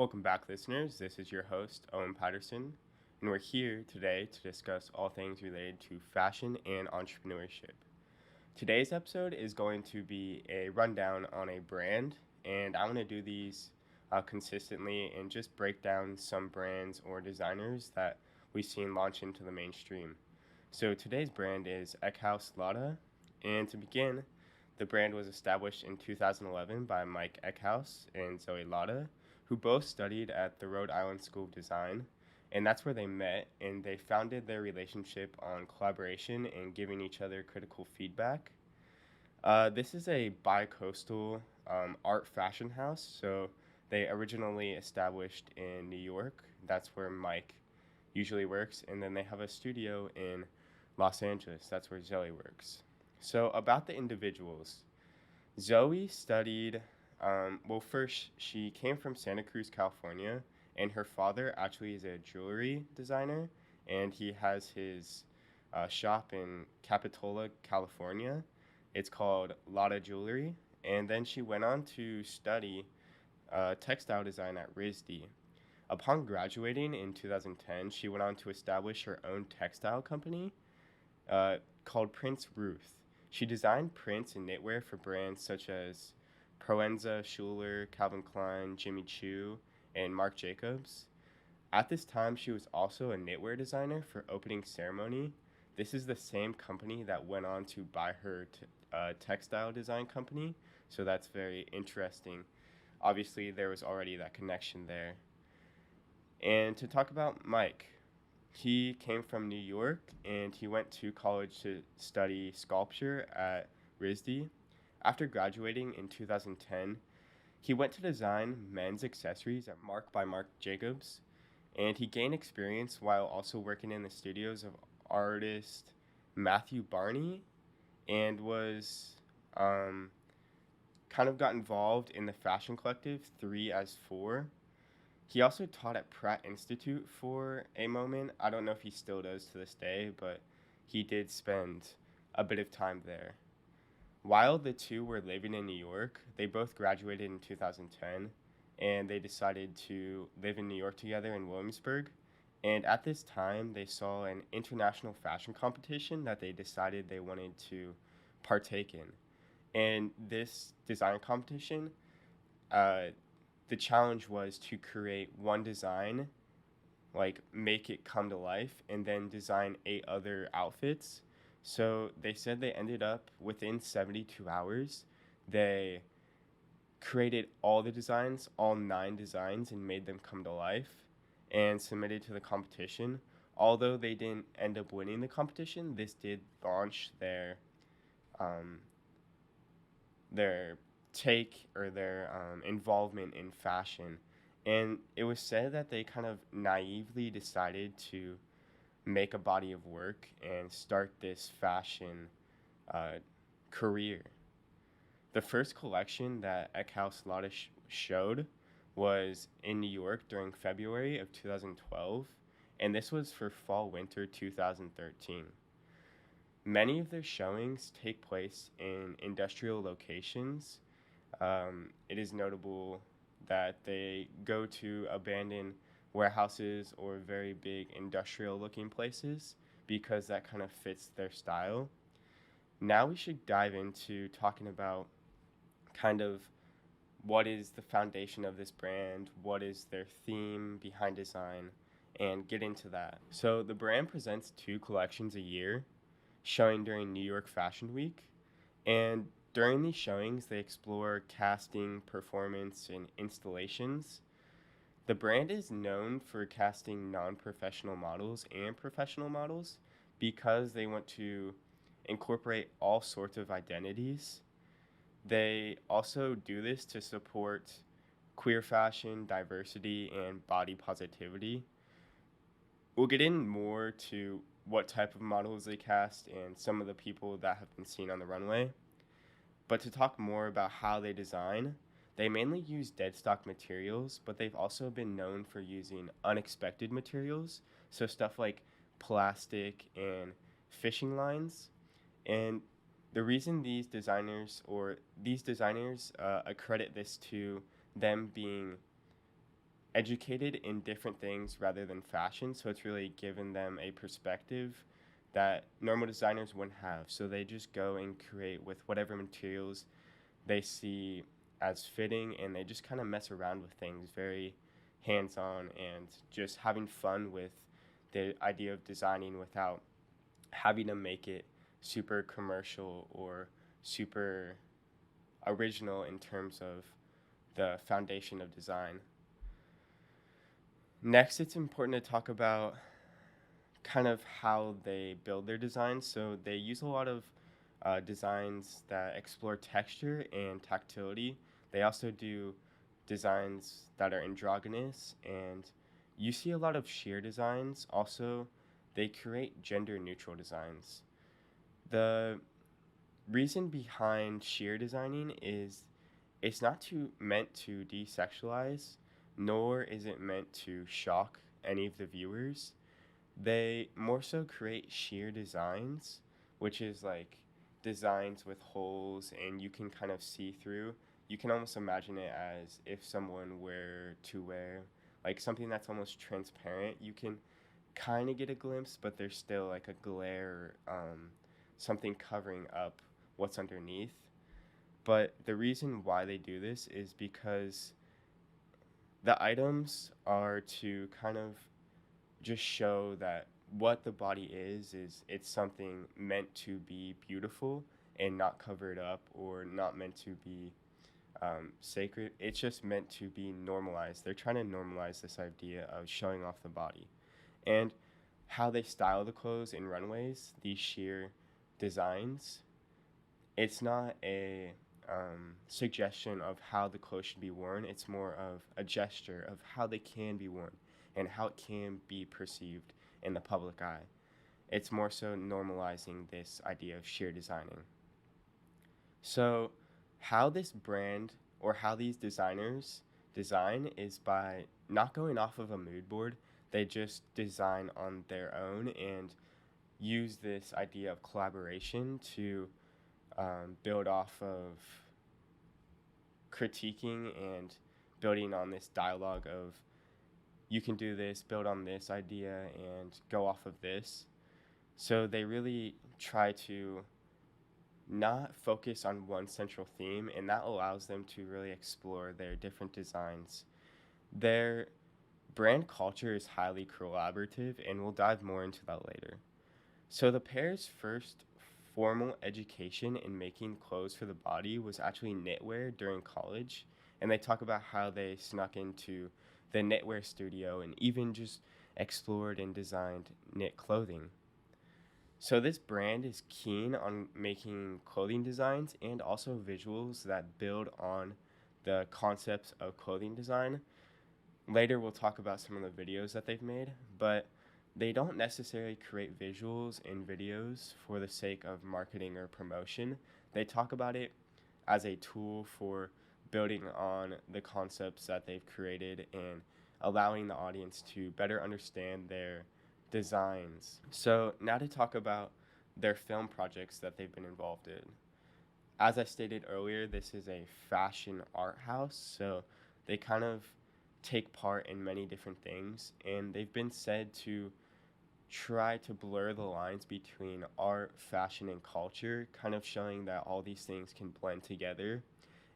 Welcome back, listeners. This is your host, Owen Patterson, and we're here today to discuss all things related to fashion and entrepreneurship. Today's episode is going to be a rundown on a brand, and I'm going to do these consistently and just break down some brands or designers that we've seen launch into the mainstream. So today's brand is Eckhaus Latta, and to begin, the brand was established in 2011 by Mike Eckhaus and Zoe Latta, who both studied at the Rhode Island School of Design, and that's where they met, and they founded their relationship on collaboration and giving each other critical feedback. This is a bi-coastal art fashion house, so they originally established in New York. That's where Mike usually works, and then they have a studio in Los Angeles. That's where Zoe works. So about the individuals, Zoe studied, first, she came from Santa Cruz, California, and her father actually is a jewelry designer, and he has his shop in Capitola, California. It's called Lotta Jewelry, and then she went on to study textile design at RISD. Upon graduating in 2010, she went on to establish her own textile company called Prince Ruth. She designed prints and knitwear for brands such as Proenza, Schuler, Calvin Klein, Jimmy Choo, and Marc Jacobs. At this time, she was also a knitwear designer for Opening Ceremony. This is the same company that went on to buy her textile design company, so that's very interesting. Obviously, there was already that connection there. And to talk about Mike, he came from New York and he went to college to study sculpture at RISD. After graduating in 2010, he went to design men's accessories at Marc by Marc Jacobs, and he gained experience while also working in the studios of artist Matthew Barney and was kind of got involved in the fashion collective 3 as 4. He also taught at Pratt Institute for a moment. I don't know if he still does to this day, but he did spend a bit of time there. While the two were living in New York, they both graduated in 2010, and they decided to live in New York together in Williamsburg. And at this time, they saw an international fashion competition that they decided they wanted to partake in. And this design competition, the challenge was to create one design, like make it come to life, and then design 8 other outfits. So they said they ended up within 72 hours. They created all the designs, all 9 designs, and made them come to life and submitted to the competition. Although they didn't end up winning the competition, this did launch um, their take or their involvement in fashion. And it was said that they kind of naively decided to make a body of work and start this fashion career. The first collection that Eckhaus Latta showed was in New York during February of 2012, and this was for fall-winter 2013. Many of their showings take place in industrial locations. It is notable that they go to abandoned warehouses or very big industrial looking places because that kind of fits their style. Now we should dive into talking about kind of what is the foundation of this brand, what is their theme behind design, and get into that. So the brand presents 2 collections a year, showing during New York Fashion Week, and during these showings they explore casting, performance, and installations. The brand is known for casting non-professional models and professional models because they want to incorporate all sorts of identities. They also do this to support queer fashion, diversity, and body positivity. We'll get in more to what type of models they cast and some of the people that have been seen on the runway. But to talk more about how they design, they mainly use dead stock materials, but they've also been known for using unexpected materials, so stuff like plastic and fishing lines. And the reason these designers accredit this to them being educated in different things rather than fashion. So it's really given them a perspective that normal designers wouldn't have. So they just go and create with whatever materials they see as fitting, and they just kind of mess around with things very hands on and just having fun with the idea of designing without having to make it super commercial or super original in terms of the foundation of design. Next, it's important to talk about kind of how they build their designs. So they use a lot of designs that explore texture and tactility. They also do designs that are androgynous, and you see a lot of sheer designs. Also, they create gender neutral designs. The reason behind sheer designing is it's not meant to desexualize, nor is it meant to shock any of the viewers. They more so create sheer designs, which is like designs with holes and you can kind of see through. You can almost imagine it as if someone were to wear like something that's almost transparent. You can kind of get a glimpse, but there's still like a glare, something covering up what's underneath. But the reason why they do this is because the items are to kind of just show that what the body is it's something meant to be beautiful and not covered up or not meant to be sacred. It's just meant to be normalized. They're trying to normalize this idea of showing off the body. And how they style the clothes in runways, these sheer designs, it's not a suggestion of how the clothes should be worn. It's more of a gesture of how they can be worn and how it can be perceived in the public eye. It's more so normalizing this idea of sheer designing. So, how this brand or how these designers design is by not going off of a mood board. They just design on their own and use this idea of collaboration to build off of critiquing and building on this dialogue of you can do this, build on this idea, and go off of this. So they really try to not focus on one central theme, and that allows them to really explore their different designs. Their brand culture is highly collaborative, and we'll dive more into that later. So the pair's first formal education in making clothes for the body was actually knitwear during college, and they talk about how they snuck into the knitwear studio and even just explored and designed knit clothing. So this brand is keen on making clothing designs and also visuals that build on the concepts of clothing design. Later we'll talk about some of the videos that they've made, but they don't necessarily create visuals in videos for the sake of marketing or promotion. They talk about it as a tool for building on the concepts that they've created and allowing the audience to better understand their designs. So now to talk about their film projects that they've been involved in. As I stated earlier, this is a fashion art house, so they kind of take part in many different things, and they've been said to try to blur the lines between art, fashion, and culture, kind of showing that all these things can blend together,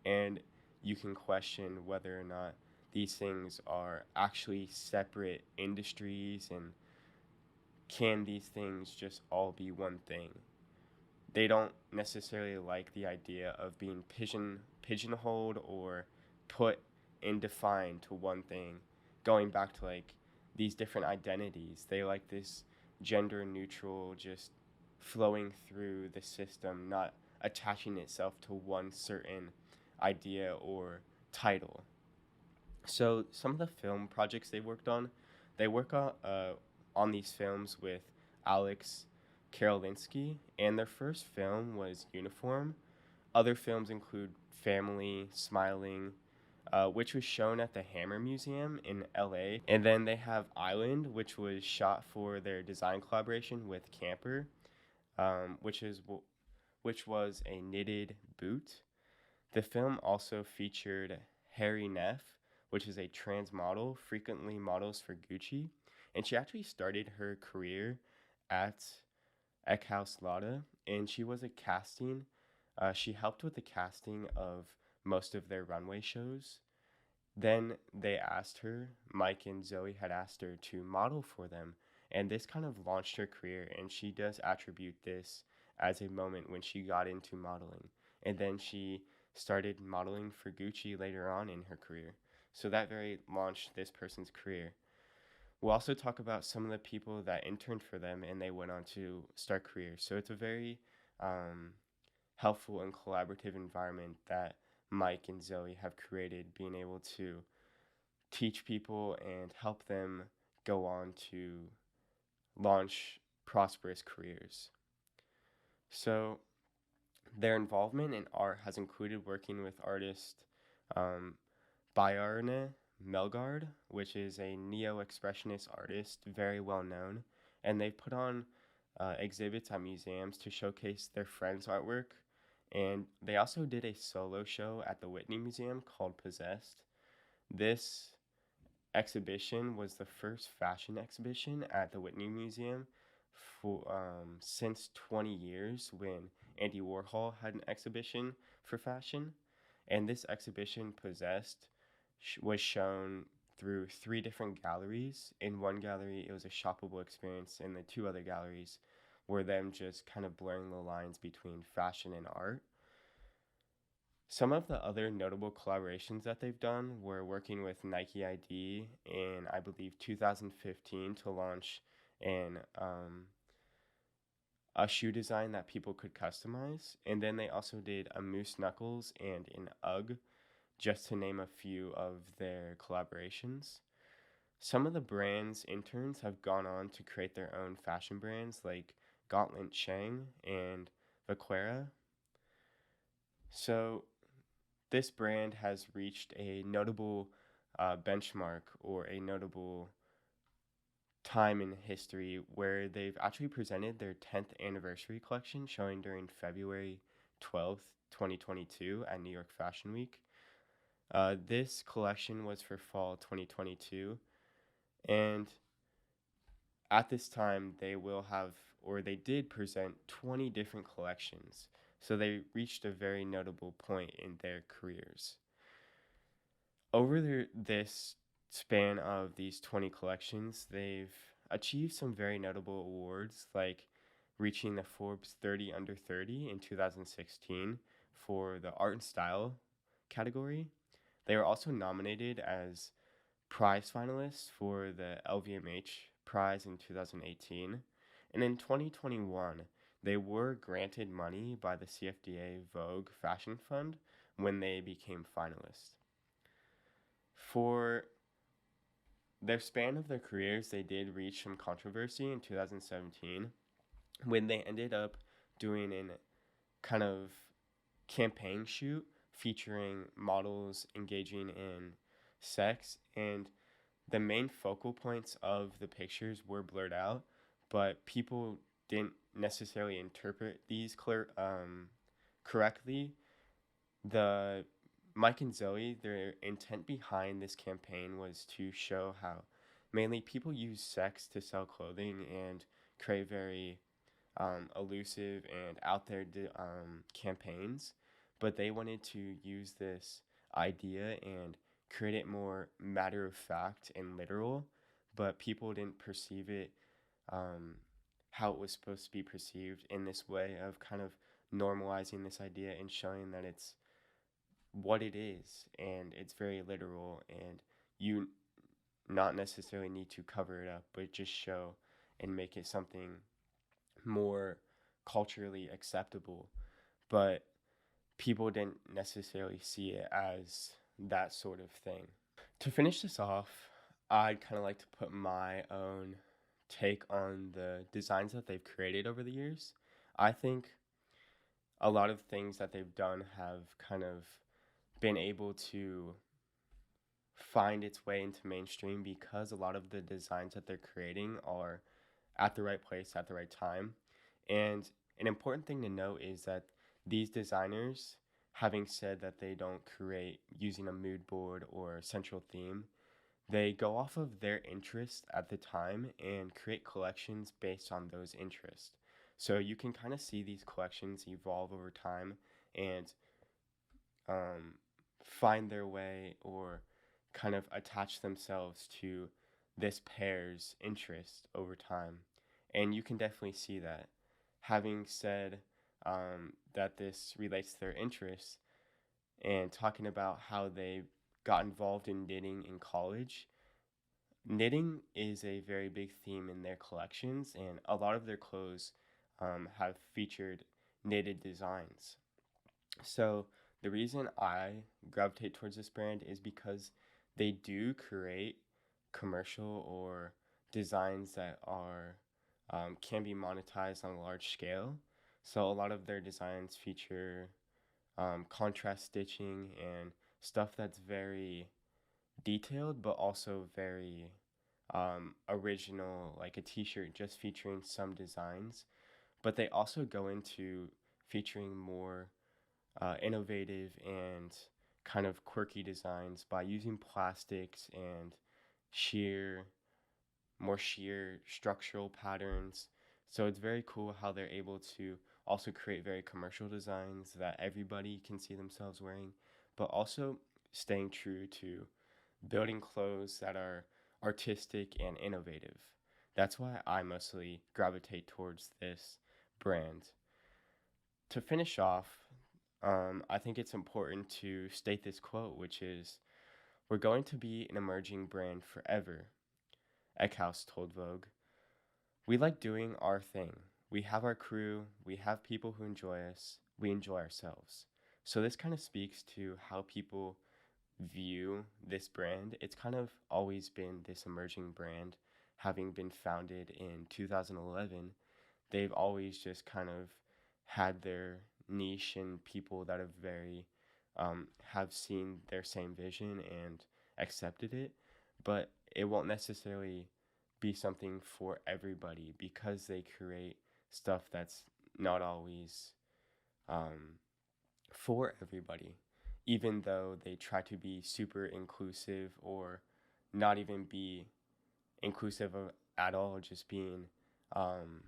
and you can question whether or not these things are actually separate industries and can these things just all be one thing. They don't necessarily like the idea of being pigeonholed or put and defined to one thing. Going back to like these different identities, they like this gender neutral, just flowing through the system, not attaching itself to one certain idea or title. So some of the film projects they work on these films with Alex Karolinski, and their first film was Uniform. Other films include Family, Smiling, which was shown at the Hammer Museum in LA. And then they have Island, which was shot for their design collaboration with Camper, um, which is which was a knitted boot. The film also featured Harry Neff, which is a trans model, frequently models for Gucci. And she actually started her career at Eckhaus Latta, and she was a casting. She helped with the casting of most of their runway shows. Then they asked her, Mike and Zoe had asked her to model for them, and this kind of launched her career. And she does attribute this as a moment when she got into modeling. And then she started modeling for Gucci later on in her career. So that very launched this person's career. We'll also talk about some of the people that interned for them and they went on to start careers. So it's a very um, helpful and collaborative environment that Mike and Zoe have created, being able to teach people and help them go on to launch prosperous careers. So their involvement in art has included working with artist um, Bjarne Melgaard, which is a neo-expressionist artist, very well known, and they put on exhibits at museums to showcase their friends' artwork. And they also did a solo show at the Whitney Museum called Possessed. This exhibition was the first fashion exhibition at the Whitney Museum for since 20 years, when Andy Warhol had an exhibition for fashion. And this exhibition, Possessed, was shown through 3 different galleries. In one gallery, it was a shoppable experience, and the 2 other galleries were them just kind of blurring the lines between fashion and art. Some of the other notable collaborations that they've done were working with Nike ID in, I believe, 2015 to launch a shoe design that people could customize. And then they also did a Moose Knuckles and an UGG, just to name a few of their collaborations. Some of the brands' interns have gone on to create their own fashion brands like Gauntlet Chang and Vaquera. So this brand has reached a notable benchmark or a notable time in history where they've actually presented their 10th anniversary collection showing during February 12th, 2022 at New York Fashion Week. This collection was for fall 2022, and at this time they will have, or they did present 20 different collections. So they reached a very notable point in their careers. Over this span of these 20 collections, they've achieved some very notable awards, like reaching the Forbes 30 Under 30 in 2016 for the art and style category. They were also nominated as prize finalists for the LVMH prize in 2018. And in 2021, they were granted money by the CFDA Vogue Fashion Fund when they became finalists. For their span of their careers, they did reach some controversy in 2017 when they ended up doing a kind of campaign shoot featuring models engaging in sex, and the main focal points of the pictures were blurred out, but people didn't necessarily interpret these correctly. The Mike and Zoe, their intent behind this campaign was to show how mainly people use sex to sell clothing and create very elusive and out there campaigns, but they wanted to use this idea and create it more matter of fact and literal, but people didn't perceive it how it was supposed to be perceived, in this way of kind of normalizing this idea and showing that it's what it is and it's very literal, and you not necessarily need to cover it up, but just show and make it something more culturally acceptable. But people didn't necessarily see it as that sort of thing. To finish this off, I'd kind of like to put my own take on the designs that they've created over the years. I think a lot of things that they've done have kind of been able to find its way into mainstream because a lot of the designs that they're creating are at the right place at the right time. And an important thing to note is that these designers having said that they don't create using a mood board or central theme, they go off of their interests at the time and create collections based on those interests. So you can kind of see these collections evolve over time and um, find their way or kind of attach themselves to this pair's interest over time. And you can definitely see that. Having said that this relates to their interests and talking about how they got involved in knitting in college, knitting is a very big theme in their collections, and a lot of their clothes have featured knitted designs. So the reason I gravitate towards this brand is because they do create commercial or designs that are can be monetized on a large scale. So a lot of their designs feature contrast stitching and stuff that's very detailed, but also very original, like a t-shirt just featuring some designs. But they also go into featuring more innovative and kind of quirky designs by using plastics and sheer, more sheer structural patterns. So it's very cool how they're able to also create very commercial designs that everybody can see themselves wearing, but also staying true to building clothes that are artistic and innovative. That's why I mostly gravitate towards this brand. To finish off, I think it's important to state this quote, which is, "We're going to be an emerging brand forever," Eckhaus told Vogue. "We like doing our thing. We have our crew, we have people who enjoy us, we enjoy ourselves." So this kind of speaks to how people view this brand. It's kind of always been this emerging brand, having been founded in 2011. They've always just kind of had their niche and people that have very have seen their same vision and accepted it, but it won't necessarily be something for everybody because they create stuff that's not always um, for everybody, even though they try to be super inclusive or not even be inclusive of, at all, just um,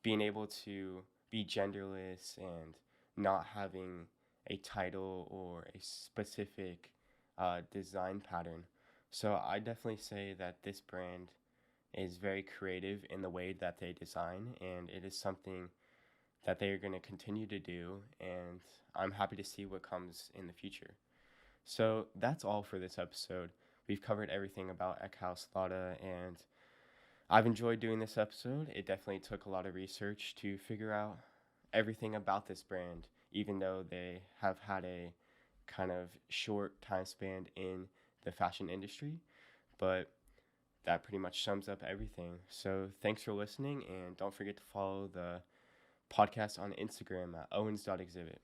being able to be genderless and not having a title or a specific design pattern. So I definitely say that this brand is very creative in the way that they design, and it is something that they are going to continue to do, and I'm happy to see what comes in the future. So that's all for this episode. We've covered everything about Eckhaus Latta, and I've enjoyed doing this episode. It definitely took a lot of research to figure out everything about this brand, even though they have had a kind of short time span in the fashion industry. But that pretty much sums up everything. So thanks for listening, and don't forget to follow the podcast on Instagram at owens.exhibit.